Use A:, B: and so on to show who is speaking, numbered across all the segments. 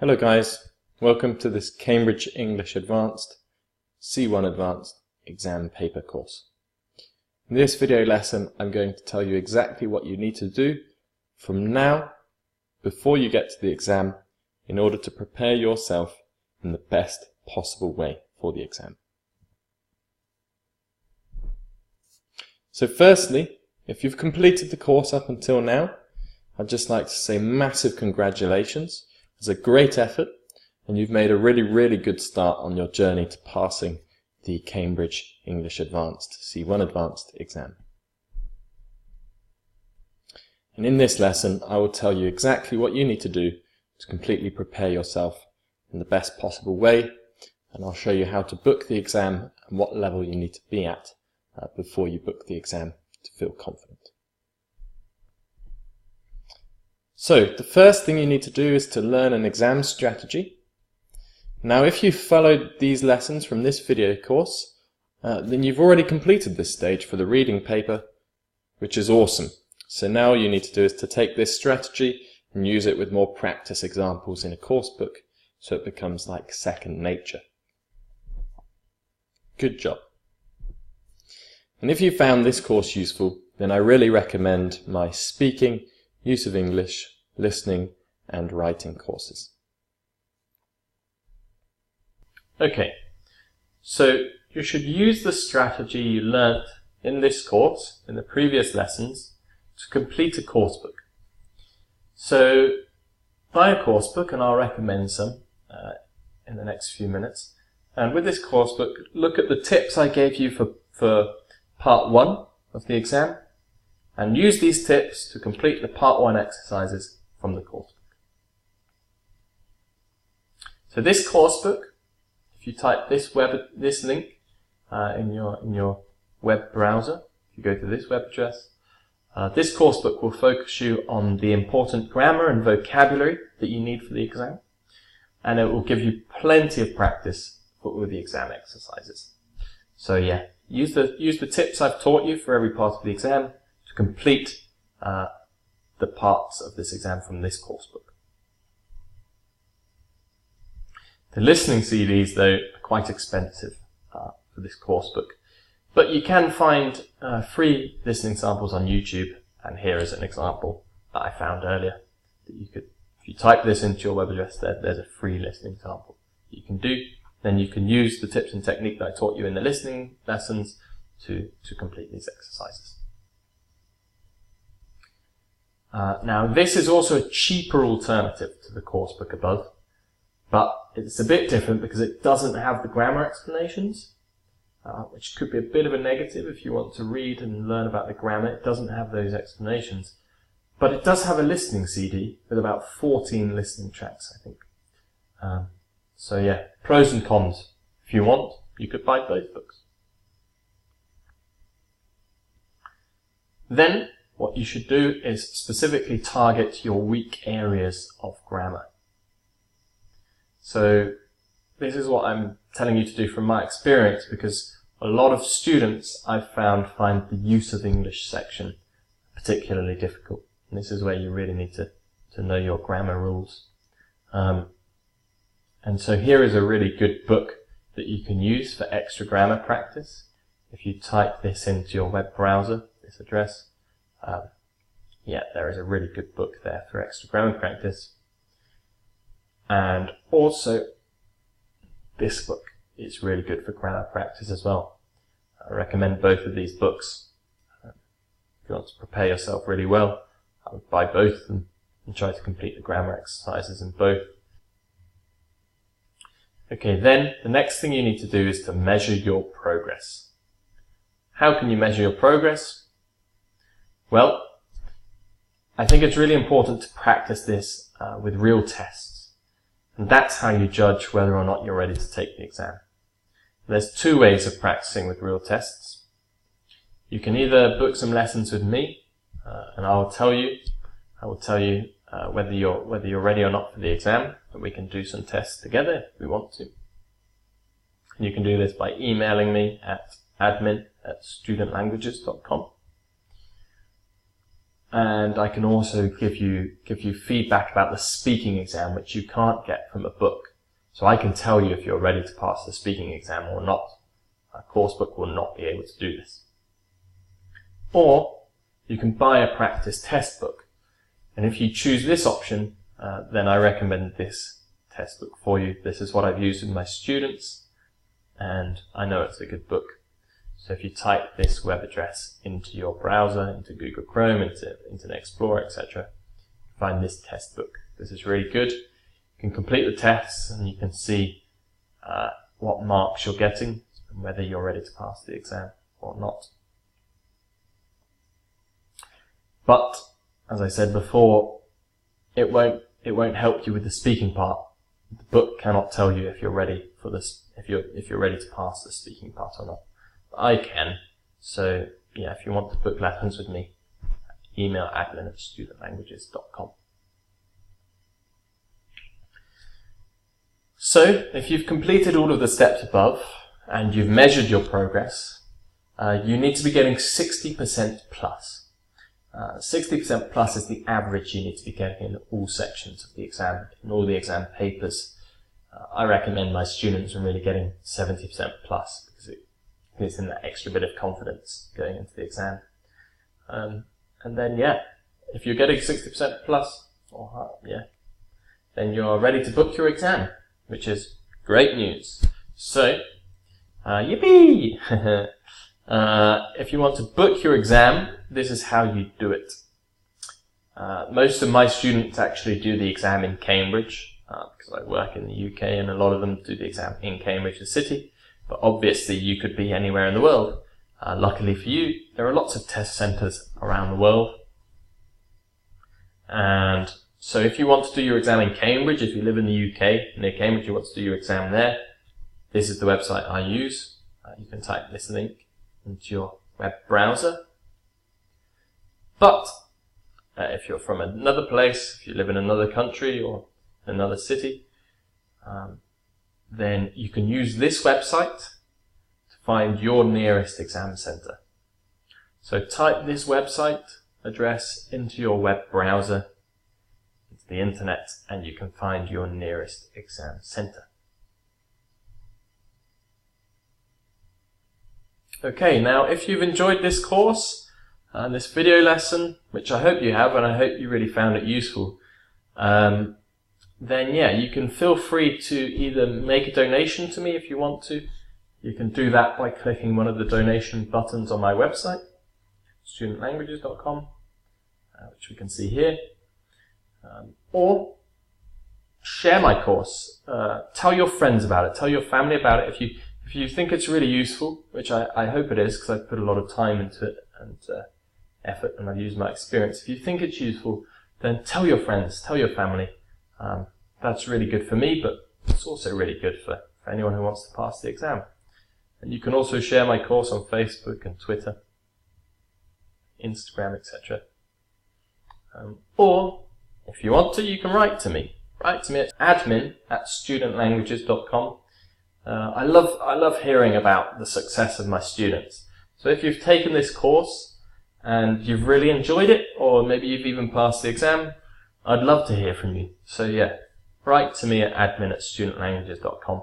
A: Hello guys, welcome to this Cambridge English Advanced C1 Advanced exam paper course. In this video lesson I'm going to tell you exactly what you need to do from now before you get to the exam in order to prepare yourself in the best possible way for the exam. So firstly, if you've completed the course up until now, I'd just like to say massive congratulations. It's a great effort and you've made a really good start on your journey to passing the Cambridge English Advanced C1 Advanced exam. And in this lesson I will tell you exactly what you need to do to completely prepare yourself in the best possible way, and I'll show you how to book the exam and what level you need to be at before you book the exam to feel confident. So the first thing you need to do is to learn an exam strategy. Now if you've followed these lessons from this video course, then you've already completed this stage for the reading paper, which is awesome. So now all you need to do is to take this strategy and use it with more practice examples in a course book, so it becomes like second nature. Good job. And if you found this course useful, then I really recommend my speaking, use of English, listening and writing courses. Okay, so you should use the strategy you learnt in this course, in the previous lessons, to complete a course book. So buy a course book, and I'll recommend some in the next few minutes. And with this course book, look at the tips I gave you for part 1 of the exam, and use these tips to complete the part 1 exercises from the course book. So this course book, if you type this link in your web browser, if you go to this web address, this course book will focus you on the important grammar and vocabulary that you need for the exam, and it will give you plenty of practice with the exam exercises. So yeah, use the tips I've taught you for every part of the exam to complete the parts of this exam from this course book. The listening CDs, though, are quite expensive for this course book, but you can find free listening samples on YouTube, and here is an example that I found earlier that you could, if you type this into your web address, there's a free listening sample that you can do. Then you can use the tips and technique that I taught you in the listening lessons to complete these exercises. Now this is also a cheaper alternative to the course book above, but it's a bit different because it doesn't have the grammar explanations, which could be a bit of a negative if you want to read and learn about the grammar. It doesn't have those explanations, but it does have a listening CD with about 14 listening tracks, I think. So yeah, pros and cons. If you want, you could buy both books. Then what you should do is specifically target your weak areas of grammar. So this is what I'm telling you to do from my experience, because a lot of students I've found find the use of English section particularly difficult. And this is where you really need to know your grammar rules. And so here is a really good book that you can use for extra grammar practice. If you type this into your web browser, this address, yeah, there is a really good book there for extra grammar practice. And also, this book is really good for grammar practice as well. I recommend both of these books. If you want to prepare yourself really well, I would buy both of them and try to complete the grammar exercises in both. Okay, then the next thing you need to do is to measure your progress. How can you measure your progress? Well, I think it's really important to practice this with real tests. And that's how you judge whether or not you're ready to take the exam. There's 2 ways of practicing with real tests. You can either book some lessons with me, and I will tell you whether you're ready or not for the exam, and we can do some tests together if we want to. And you can do this by emailing me at admin@studentlanguages.com. and I can also give you feedback about the speaking exam, which you can't get from a book. So I can tell you if you're ready to pass the speaking exam or not. A course book will not be able to do this. Or you can buy a practice test book, and if you choose this option, then I recommend this test book for you. This is what I've used with my students, and I know it's a good book. So if you type this web address into your browser, into Google Chrome, into Internet Explorer, etc., find this test book. This is really good. You can complete the tests and you can see what marks you're getting and whether you're ready to pass the exam or not. But, as I said before, it won't help you with the speaking part. The book cannot tell you if you're ready for this, if you're ready to pass the speaking part or not. I can. So yeah, if you want to book lessons with me, email admin@studentlanguages.com. So if you've completed all of the steps above and you've measured your progress, you need to be getting 60% plus. 60% plus is the average you need to be getting in all sections of the exam, in all the exam papers. I recommend my students are really getting 70% plus because it gives them that extra bit of confidence going into the exam. And then, yeah, if you're getting 60% plus, then you're ready to book your exam, which is great news. So, yippee! If you want to book your exam, this is how you do it. Most of my students actually do the exam in Cambridge, because I work in the UK, and a lot of them do the exam in Cambridge, the city. But obviously you could be anywhere in the world. Luckily for you, there are lots of test centres around the world. And so if you want to do your exam in Cambridge, if you live in the UK, near Cambridge, you want to do your exam there, this is the website I use. You can type this link into your web browser. But if you're from another place, if you live in another country or another city, then you can use this website to find your nearest exam centre. So type this website address into your web browser, into the internet, and you can find your nearest exam centre. Okay, now if you've enjoyed this course and this video lesson, which I hope you have, and I hope you really found it useful, then yeah, you can feel free to either make a donation to me if you want to. You can do that by clicking one of the donation buttons on my website, studentlanguages.com, which we can see here. Or share my course. Tell your friends about it. Tell your family about it. If you think it's really useful, which I hope it is, because I've put a lot of time into it and effort, and I've used my experience. If you think it's useful, then tell your friends, tell your family. That's really good for me, but it's also really good for anyone who wants to pass the exam. And you can also share my course on Facebook and Twitter, Instagram, etc. Or, if you want to, you can write to me. Write to me at admin@studentlanguages.com. I love hearing about the success of my students. So if you've taken this course and you've really enjoyed it, or maybe you've even passed the exam, I'd love to hear from you. So yeah, write to me at admin@studentlanguages.com.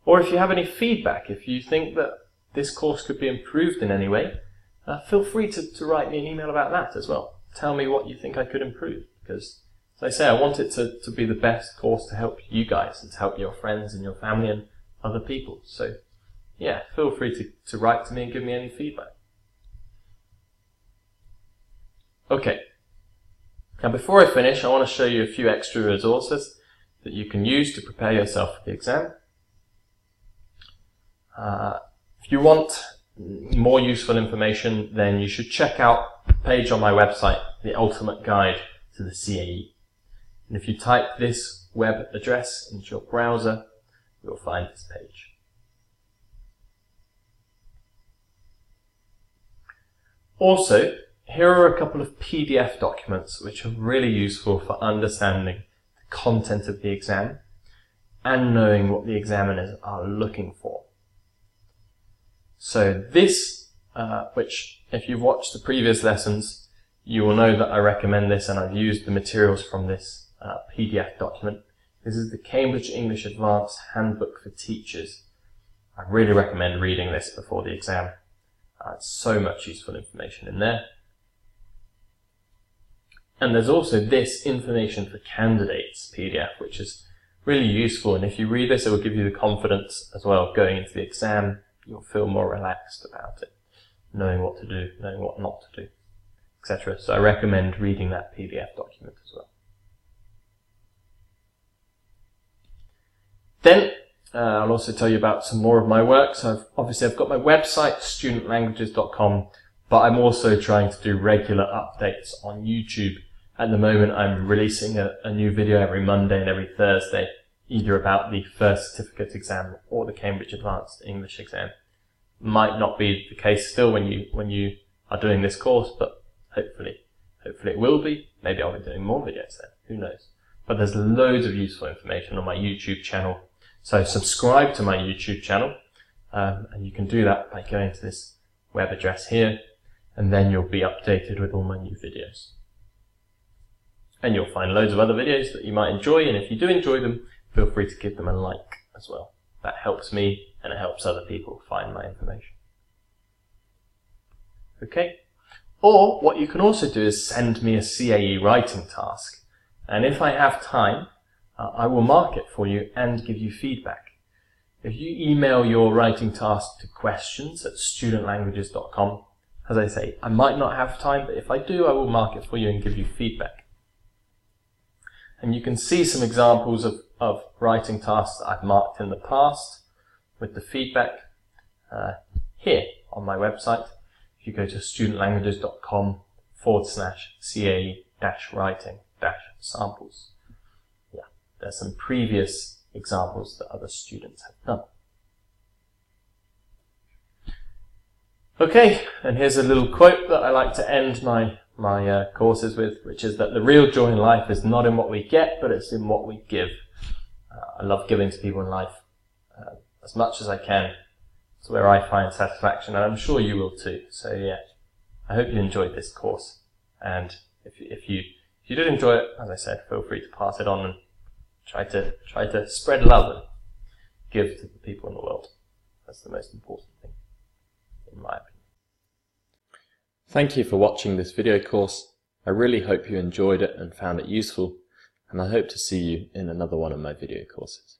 A: Or if you have any feedback, if you think that this course could be improved in any way, feel free to write me an email about that as well. Tell me what you think I could improve, because as I say, I want it to be the best course to help you guys and to help your friends and your family and other people. So yeah, feel free to write to me and give me any feedback. Okay. Now before I finish, I want to show you a few extra resources that you can use to prepare yourself for the exam. If you want more useful information, then you should check out the page on my website, The Ultimate Guide to the CAE. And if you type this web address into your browser, you'll find this page. Also, here are a couple of PDF documents which are really useful for understanding the content of the exam and knowing what the examiners are looking for. So this, which if you've watched the previous lessons, you will know that I recommend this, and I've used the materials from this PDF document. This is the Cambridge English Advanced Handbook for Teachers. I really recommend reading this before the exam. So much useful information in there. And there's also this Information for Candidates PDF, which is really useful, and if you read this, it will give you the confidence as well going into the exam. You'll feel more relaxed about it, knowing what to do, knowing what not to do, etc. So I recommend reading that PDF document as well. Then I'll also tell you about some more of my work. So obviously I've got my website, studentlanguages.com, but I'm also trying to do regular updates on YouTube. At the moment, I'm releasing a new video every Monday and every Thursday, either about the first certificate exam or the Cambridge Advanced English exam. Might not be the case still when you are doing this course, but hopefully it will be. Maybe I'll be doing more videos then, who knows. But there's loads of useful information on my YouTube channel. So subscribe to my YouTube channel, and you can do that by going to this web address here, and then you'll be updated with all my new videos. And you'll find loads of other videos that you might enjoy, and if you do enjoy them, feel free to give them a like as well. That helps me, and it helps other people find my information. Okay? Or what you can also do is send me a CAE writing task, and if I have time, I will mark it for you and give you feedback. If you email your writing task to questions@studentlanguages.com, as I say, I might not have time, but if I do, I will mark it for you and give you feedback. And you can see some examples of writing tasks that I've marked in the past with the feedback here on my website. If you go to studentlanguages.com/CAE-writing-samples. Yeah, there's some previous examples that other students have done. Okay, and here's a little quote that I like to end my courses with, which is that the real joy in life is not in what we get, but it's in what we give. I love giving to people in life as much as I can. It's where I find satisfaction, and I'm sure you will too. So yeah, I hope you enjoyed this course, and if you did enjoy it, as I said, feel free to pass it on and try to spread love and give to the people in the world. That's the most important thing, in my opinion. Thank you for watching this video course. I really hope you enjoyed it and found it useful, and I hope to see you in another one of my video courses.